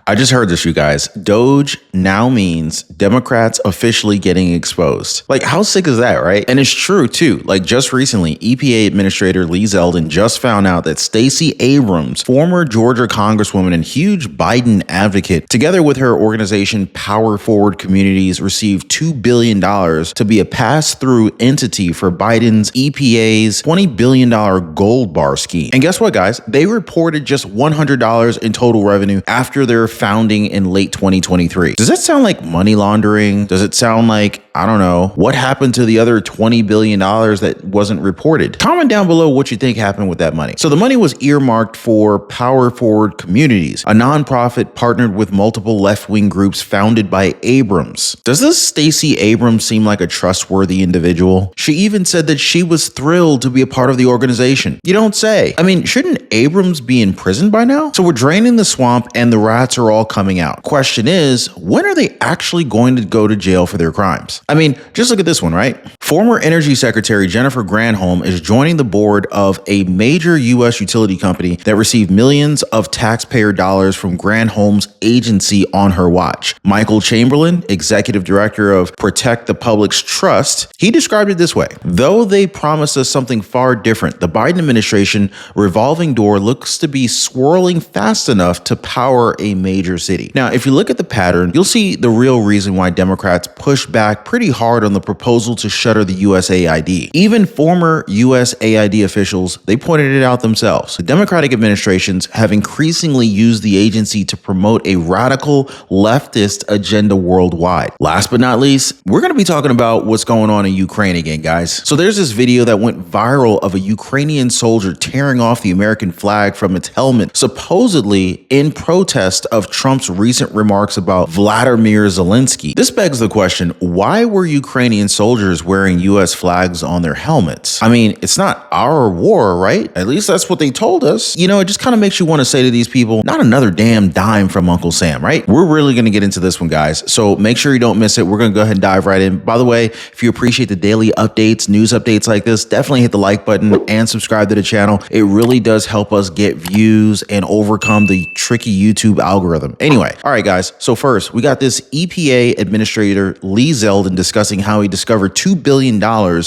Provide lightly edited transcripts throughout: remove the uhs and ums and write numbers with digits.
I just heard this, you guys. Doge now means Democrats officially getting exposed. Like, how sick is that, right? And it's true, too. Like, just recently, EPA Administrator Lee Zeldin just found out that Stacey Abrams, former Georgia Congresswoman and huge Biden advocate, together with her organization Power Forward Communities, received $2 billion to be a pass-through entity for Biden's EPA's $20 billion gold bar scheme. And guess what, guys? They reported just $100 in total revenue after their founding in late 2023. Does that sound like money laundering? Does it sound like, I don't know, what happened to the other $20 billion that wasn't reported? Comment down below what you think happened with that money. So the money was earmarked for Power Forward Communities, a nonprofit partnered with multiple left-wing groups founded by Abrams. Does this Stacey Abrams seem like a trustworthy individual? She even said that she was thrilled to be a part of the organization. You don't say. I mean, shouldn't Abrams be in prison by now? So we're draining the swamp and the rats are all coming out. Question is, when are they actually going to go to jail for their crimes? I mean, just look at this one, right? Former Energy Secretary Jennifer Granholm is joining the board of a major U.S. utility company that received millions of taxpayer dollars from Granholm's agency on her watch. Michael Chamberlain, executive director of Protect the Public's Trust, he described it this way. Though they promised us something far different, the Biden administration revolving door looks to be swirling fast enough to power a major city. Now, if you look at the pattern, you'll see the real reason why Democrats push back pretty hard on the proposal to shutter the USAID. Even former USAID officials, they pointed it out themselves. The Democratic administrations have increasingly used the agency to promote a radical leftist agenda worldwide. Last but not least, we're going to be talking about what's going on in Ukraine again, guys. So there's this video that went viral of a Ukrainian soldier tearing off the American flag from its helmet, supposedly in protest of Trump's recent remarks about Vladimir Zelensky. This begs the question, why were Ukrainian soldiers wearing US flags on their helmets? I mean, it's not our war, right? At least that's what they told us. You know, it just kind of makes you want to say to these people, not another damn dime from Uncle Sam, right? We're really going to get into this one, guys. So make sure you don't miss it. We're going to go ahead and dive right in. By the way, if you appreciate the daily updates, news updates like this, definitely hit the like button and subscribe to the channel. It really does help us get views and overcome the tricky YouTube algorithm. Anyway, all right, guys. So first, we got this EPA Administrator Lee Zeldin discussing how he discovered $2 billion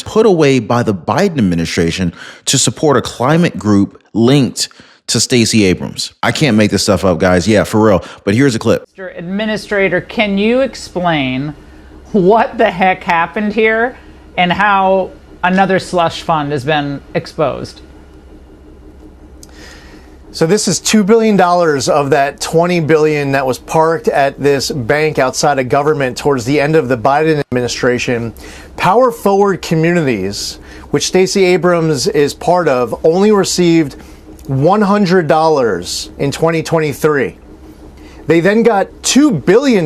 put away by the Biden administration to support a climate group linked to Stacey Abrams. I can't make this stuff up, guys. Yeah, for real. But here's a clip. Mr. Administrator, can you explain what the heck happened here and how another slush fund has been exposed? So this is $2 billion of that $20 billion that was parked at this bank outside of government towards the end of the Biden administration. Power Forward Communities, which Stacey Abrams is part of, only received $100 in 2023. They then got $2 billion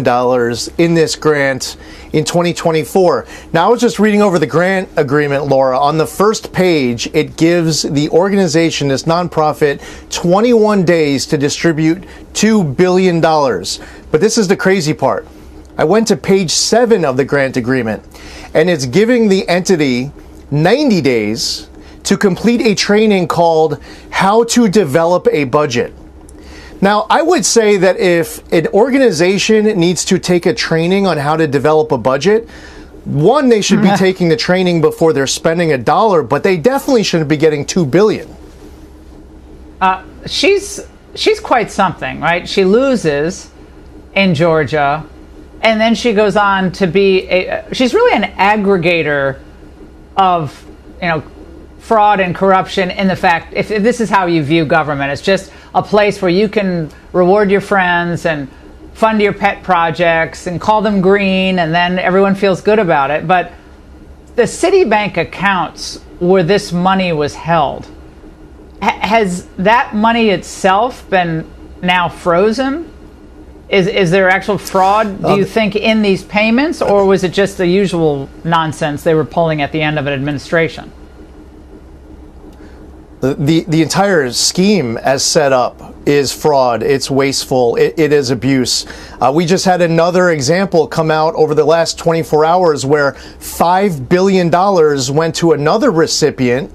in this grant in 2024. Now, I was just reading over the grant agreement, Laura. On the first page, it gives the organization, this nonprofit, 21 days to distribute $2 billion. But this is the crazy part. I went to page 7 of the grant agreement, and it's giving the entity 90 days to complete a training called How to Develop a Budget. Now, I would say that if an organization needs to take a training on how to develop a budget, one, they should be taking the training before they're spending $1, but they definitely shouldn't be getting $2 billion. She's quite something, right? She loses in Georgia, and then she goes on to be she's really an aggregator of, fraud and corruption in the fact, if this is how you view government, it's just a place where you can reward your friends and fund your pet projects and call them green, and then everyone feels good about it. But the Citibank accounts where this money was held, has that money itself been now frozen? Is there actual fraud, do you think, in these payments, or was it just the usual nonsense they were pulling at the end of an administration? The entire scheme as set up is fraud. It's wasteful. It is abuse. We just had another example come out over the last 24 hours where $5 billion went to another recipient.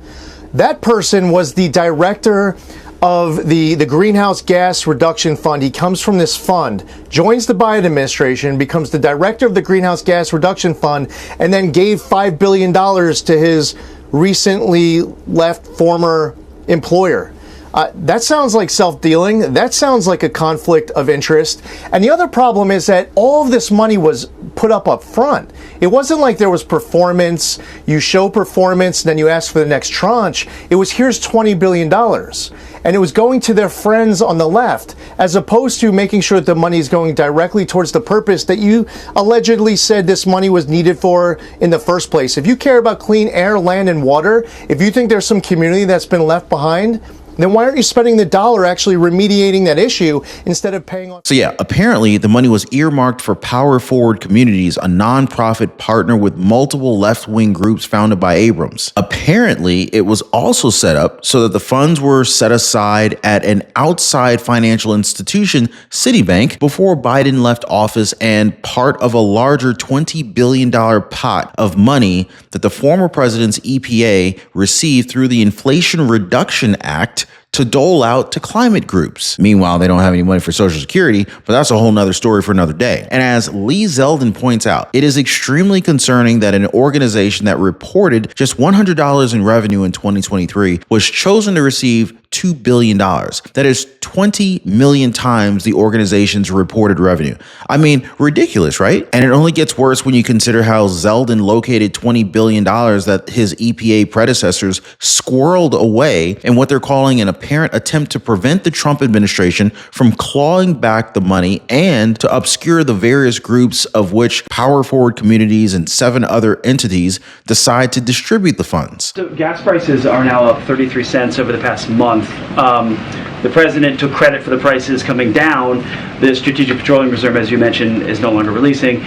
That person was the director of the Greenhouse Gas Reduction Fund. He comes from this fund, joins the Biden administration, becomes the director of the Greenhouse Gas Reduction Fund, and then gave $5 billion to his recently left former employer. That sounds like self-dealing. That sounds like a conflict of interest. And the other problem is that all of this money was put up front. It wasn't like there was performance. You show performance, and then you ask for the next tranche. It was, here's $20 billion. And it was going to their friends on the left, as opposed to making sure that the money is going directly towards the purpose that you allegedly said this money was needed for in the first place. If you care about clean air, land, and water, if you think there's some community that's been left behind, then why aren't you spending the dollar actually remediating that issue instead of paying on? So yeah, apparently the money was earmarked for Power Forward Communities, a nonprofit partner with multiple left-wing groups founded by Abrams. Apparently, it was also set up so that the funds were set aside at an outside financial institution, Citibank, before Biden left office, and part of a larger $20 billion pot of money that the former president's EPA received through the Inflation Reduction Act to dole out to climate groups. Meanwhile, they don't have any money for Social Security, but that's a whole nother story for another day. And as Lee Zeldin points out, it is extremely concerning that an organization that reported just $100 in revenue in 2023 was chosen to receive $2 billion. That is 20 million times the organization's reported revenue. I mean, ridiculous, right? And it only gets worse when you consider how Zeldin located $20 billion that his EPA predecessors squirreled away in what they're calling an apparent attempt to prevent the Trump administration from clawing back the money and to obscure the various groups of which Power Forward Communities and 7 other entities decide to distribute the funds. So gas prices are now up 33 cents over the past month. The president took credit for the prices coming down. The Strategic Petroleum Reserve, as you mentioned, is no longer releasing.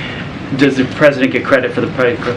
Does the president get credit for the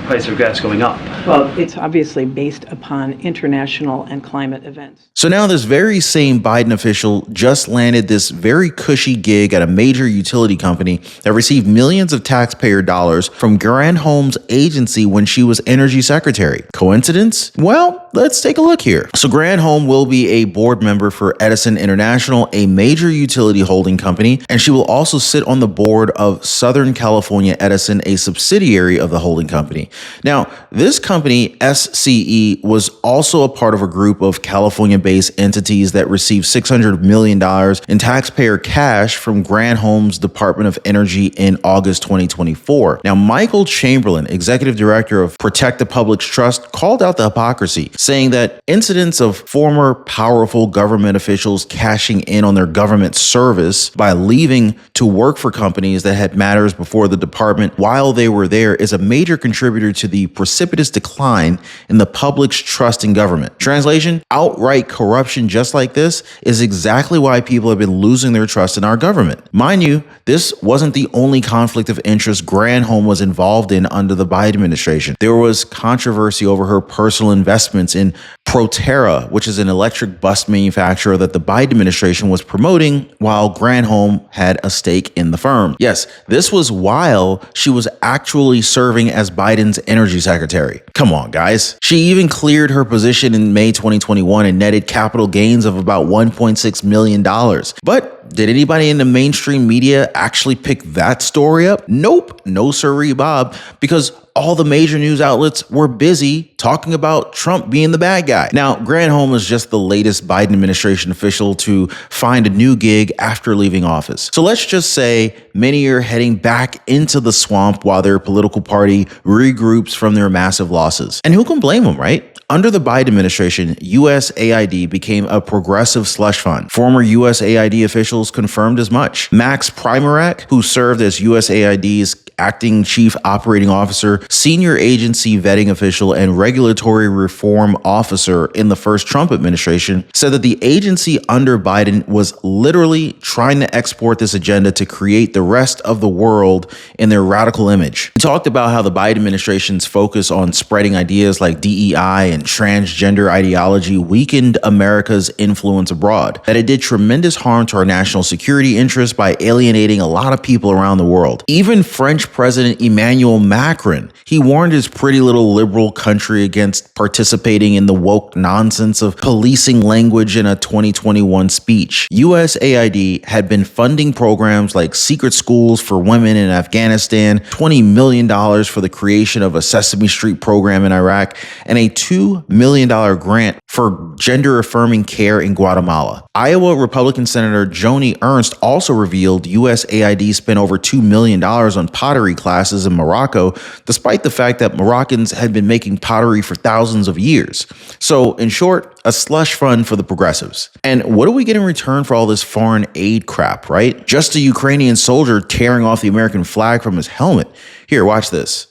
price of gas going up? Well, it's obviously based upon international and climate events. So now this very same Biden official just landed this very cushy gig at a major utility company that received millions of taxpayer dollars from Granholm's agency when she was energy secretary. Coincidence? Well, let's take a look here. So Granholm will be a board member for Edison International, a major utility holding company, and she will also sit on the board of Southern California Edison, a subsidiary of the holding company. Now, this company, SCE, was also a part of a group of California-based entities that received $600 million in taxpayer cash from Granholm's Department of Energy in August 2024. Now, Michael Chamberlain, executive director of Protect the Public's Trust, called out the hypocrisy, saying that incidents of former powerful government officials cashing in on their government service by leaving to work for companies that had matters before the department while they were there is a major contributor to the precipitous decline in the public's trust in government. Translation, outright corruption just like this is exactly why people have been losing their trust in our government. Mind you, this wasn't the only conflict of interest Granholm was involved in under the Biden administration. There was controversy over her personal investments in Proterra, which is an electric bus manufacturer that the Biden administration was promoting while Granholm had a stake in the firm. Yes, this was while she was actually serving as Biden's energy secretary. Come on, guys. She even cleared her position in May 2021 and netted capital gains of about $1.6 million. But did anybody in the mainstream media actually pick that story up? Nope. No sirree, Bob, because all the major news outlets were busy talking about Trump being the bad guy. Now, Granholm is just the latest Biden administration official to find a new gig after leaving office. So let's just say many are heading back into the swamp while their political party regroups from their massive losses. And who can blame them, right? Under the Biden administration, USAID became a progressive slush fund. Former USAID officials confirmed as much. Max Primorak, who served as USAID's acting chief operating officer, senior agency vetting official, and regulatory reform officer in the first Trump administration, said that the agency under Biden was literally trying to export this agenda to create the rest of the world in their radical image. He talked about how the Biden administration's focus on spreading ideas like DEI and transgender ideology weakened America's influence abroad, that it did tremendous harm to our national security interests by alienating a lot of people around the world. Even French President Emmanuel Macron, he warned his pretty little liberal country against participating in the woke nonsense of policing language in a 2021 speech. USAID had been funding programs like secret schools for women in Afghanistan, $20 million for the creation of a Sesame Street program in Iraq, and a $2 million grant for gender-affirming care in Guatemala. Iowa Republican Senator Joni Ernst also revealed USAID spent over $2 million on pottery classes in Morocco, despite the fact that Moroccans had been making pottery for thousands of years. So, in short, a slush fund for the progressives. And what do we get in return for all this foreign aid crap, right? Just a Ukrainian soldier tearing off the American flag from his helmet. Here, watch this.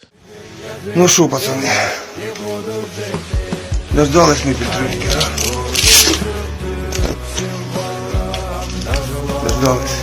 Ну що, пацани, дождались ми підтримки, да? Дождались.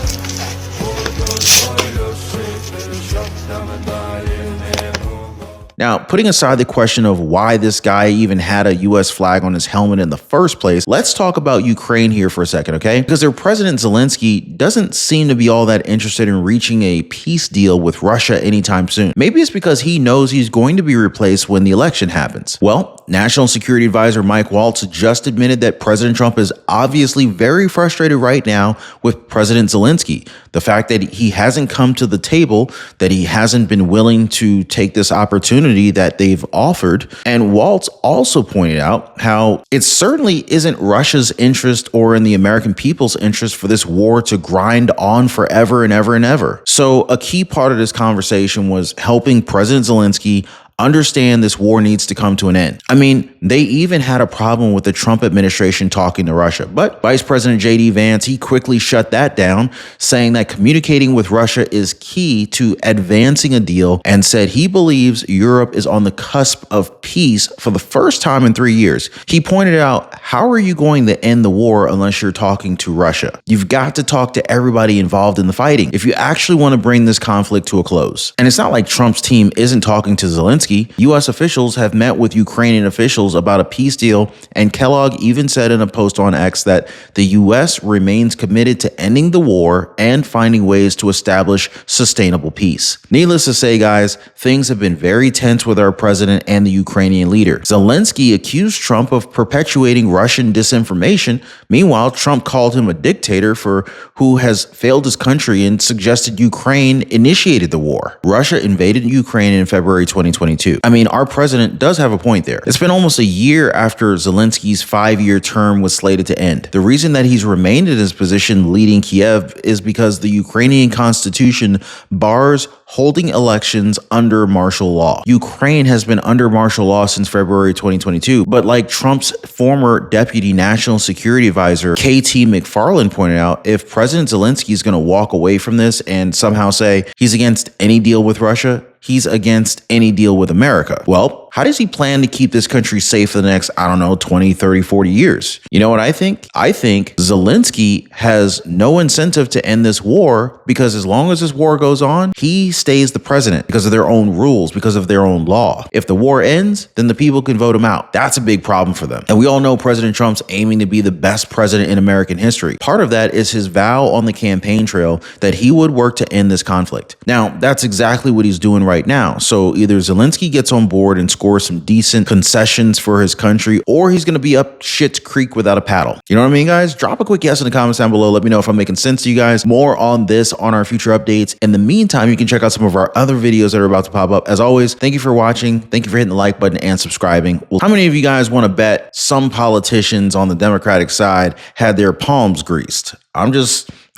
Now, putting aside the question of why this guy even had a US flag on his helmet in the first place, let's talk about Ukraine here for a second, okay? Because their President Zelensky doesn't seem to be all that interested in reaching a peace deal with Russia anytime soon. Maybe it's because he knows he's going to be replaced when the election happens. Well, National Security Advisor Mike Waltz just admitted that President Trump is obviously very frustrated right now with President Zelensky. The fact that he hasn't come to the table, that he hasn't been willing to take this opportunity that they've offered. And Waltz also pointed out how it certainly isn't Russia's interest or in the American people's interest for this war to grind on forever and ever and ever. So a key part of this conversation was helping President Zelensky understand this war needs to come to an end. I mean, they even had a problem with the Trump administration talking to Russia, but Vice President J.D. Vance, he quickly shut that down, saying that communicating with Russia is key to advancing a deal, and said he believes Europe is on the cusp of peace for the first time in 3 years. He pointed out, how are you going to end the war unless you're talking to Russia? You've got to talk to everybody involved in the fighting if you actually want to bring this conflict to a close. And it's not like Trump's team isn't talking to Zelensky. U.S. officials have met with Ukrainian officials about a peace deal, and Kellogg even said in a post on X that the U.S. remains committed to ending the war and finding ways to establish sustainable peace. Needless to say, guys, things have been very tense with our president and the Ukrainian leader. Zelensky accused Trump of perpetuating Russian disinformation. Meanwhile, Trump called him a dictator for who has failed his country and suggested Ukraine initiated the war. Russia invaded Ukraine in February 2022. I mean, our president does have a point there. It's been almost a year after Zelensky's 5-year term was slated to end. The reason that he's remained in his position leading Kiev is because the Ukrainian constitution bars holding elections under martial law. Ukraine has been under martial law since February 2022, but like Trump's former deputy national security advisor, KT McFarland, pointed out, if President Zelensky is going to walk away from this and somehow say he's against any deal with Russia, he's against any deal with America. Well, how does he plan to keep this country safe for the next, 20, 30, 40 years? You know what I think? I think Zelensky has no incentive to end this war, because as long as this war goes on, he stays the president because of their own rules, because of their own law. If the war ends, then the people can vote him out. That's a big problem for them. And we all know President Trump's aiming to be the best president in American history. Part of that is his vow on the campaign trail that he would work to end this conflict. Now, that's exactly what he's doing right now. So either Zelensky gets on board and scores some decent concessions for his country, or he's going to be up shit's creek without a paddle. You know what I mean, guys? Drop a quick yes in the comments down below. Let me know if I'm making sense to you guys. More on this on our future updates. In the meantime, you can check out some of our other videos that are about to pop up. As always, thank you for watching. Thank you for hitting the like button and subscribing. Well, how many of you guys want to bet some politicians on the Democratic side had their palms greased?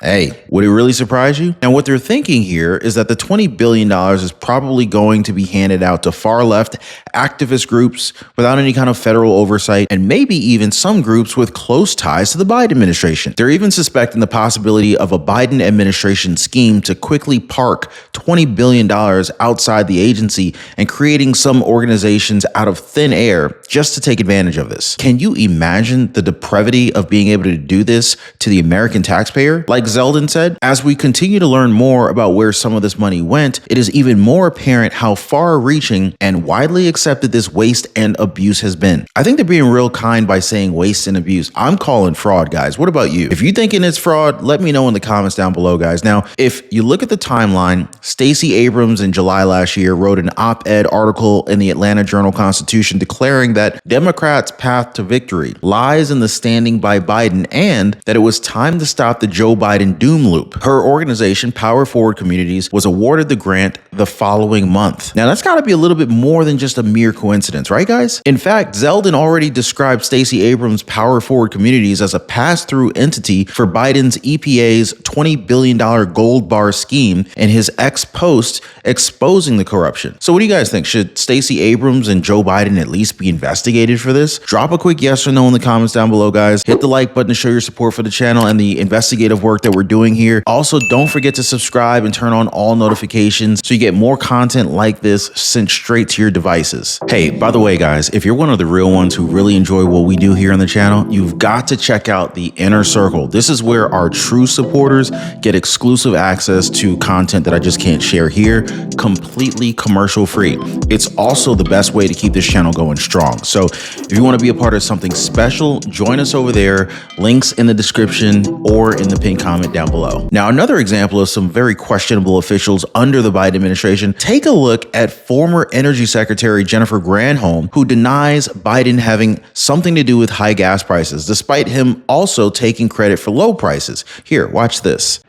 Hey, would it really surprise you? And what they're thinking here is that the $20 billion is probably going to be handed out to far-left activist groups without any kind of federal oversight, and maybe even some groups with close ties to the Biden administration. They're even suspecting the possibility of a Biden administration scheme to quickly park $20 billion outside the agency and creating some organizations out of thin air just to take advantage of this. Can you imagine the depravity of being able to do this to the American taxpayer? Like, like Zeldin said, as we continue to learn more about where some of this money went, it is even more apparent how far-reaching and widely accepted this waste and abuse has been. I think they're being real kind by saying waste and abuse. I'm calling fraud, guys. What about you? If you're thinking it's fraud, let me know in the comments down below, guys. Now, if you look at the timeline, Stacey Abrams in July last year wrote an op-ed article in the Atlanta Journal-Constitution declaring that Democrats' path to victory lies in the standing by Biden and that it was time to stop the Joe Biden doom loop. Her organization, Power Forward Communities, was awarded the grant the following month. Now, that's got to be a little bit more than just a mere coincidence, right, guys? In fact, Zeldin already described Stacey Abrams' Power Forward Communities as a pass-through entity for Biden's EPA's $20 billion gold bar scheme and his ex-post exposing the corruption. So what do you guys think? Should Stacey Abrams and Joe Biden at least be investigated for this? Drop a quick yes or no in the comments down below, guys. Hit the like button to show your support for the channel and the investigative work that we're doing here. Also, don't forget to subscribe and turn on all notifications so you get more content like this sent straight to your devices. Hey, by the way, guys, if you're one of the real ones who really enjoy what we do here on the channel, you've got to check out the Inner Circle. This is where our true supporters get exclusive access to content that I just can't share here, completely commercial free. It's also the best way to keep this channel going strong. So if you want to be a part of something special, join us over there. Links in the description or in the pinned comment down below. Now, another example of some very questionable officials under the Biden administration, take a look at former Energy Secretary Jennifer Granholm, who denies Biden having something to do with high gas prices, despite him also taking credit for low prices. Here, watch this.